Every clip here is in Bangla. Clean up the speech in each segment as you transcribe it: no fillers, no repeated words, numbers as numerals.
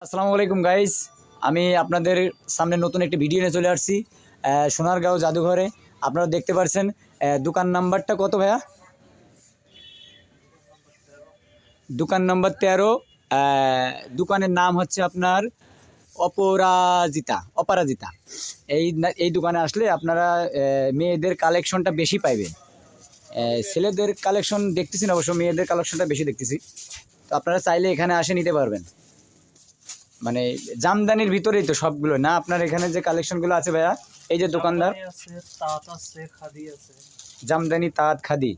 আসসালামু আলাইকুম গাইস, আমি আপনাদের সামনে নতুন একটি ভিডিও নিয়ে চলে আসছি সোনারগাঁও জাদুঘরে। আপনারা দেখতে পাচ্ছেন দোকান নাম্বারটা কত ভাইয়া? দোকান নাম্বার 13। দোকানের নাম হচ্ছে আপনার অপরাজিতা। এই দোকানে আসলে আপনারা মেয়েদের কালেকশনটা বেশি পাইবেন। ছেলেদের কালেকশন দেখতেছি না, অবশ্য মেয়েদের কালেকশনটা বেশি দেখতেছি। তো আপনারা চাইলে এখানে আসে নিতে পারবেন। মানে জামদানির ভিতরেই তো সবগুলো না, আপনার এখানে যে কালেকশনগুলো আছে ভাইয়া, এই যে দোকানদার জামদানি তাঁত খাদি,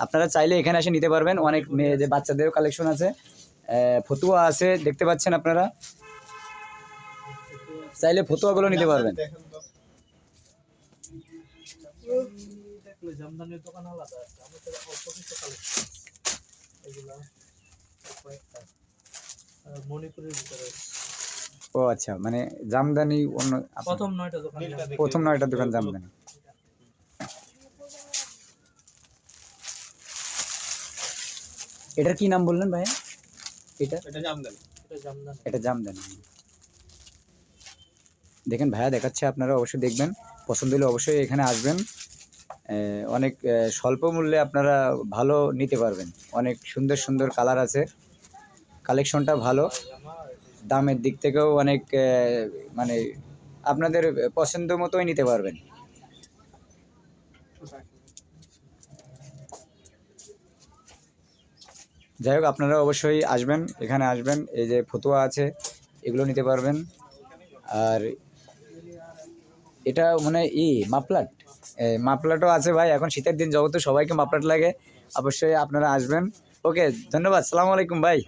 আপনারা চাইলে এখানে এসে নিতে পারবেন। অনেক মেয়েদের বাচ্চাদেরও কালেকশন আছে, ফতুয়া আছে, দেখতে পাচ্ছেন আপনারা, চাইলে ফতুয়াগুলো নিতে পারবেন। জামদানির দোকান আলাদা আছে, আমাদের অল্প কিছু কালেকশন এগুলা কয়েকটা মণিপুরের ভিতরে। ও আচ্ছা, মানে জামদানি অন্য প্রথম 9টা দোকান জামদানি। এটার কি নাম বললেন ভাইয়া? এটা জামদানি। দেখেন ভাইয়া দেখাচ্ছে, আপনারা অবশ্যই দেখবেন, পছন্দ হলে অবশ্যই এখানে আসবেন। অনেক স্বল্প মূল্যে আপনারা ভালো নিতে পারবেন। অনেক সুন্দর সুন্দর কালার আছে, কালেকশনটা ভালো, দামের দিক থেকেও অনেক মানে আপনাদের পছন্দ মতোই নিতে পারবেন। যাই হোক, আপনারা অবশ্যই আসবেন, এখানে আসবেন। এই যে ফতুয়া আছে, এগুলো নিতে পারবেন। আর এটা মানে মাফলাটও আছে ভাই, এখন শীতের দিন, জগতে সবাইকে মাফলাট লাগে। অবশ্যই আপনারা আসবেন। ওকে, ধন্যবাদ, সালামু আলাইকুম ভাই।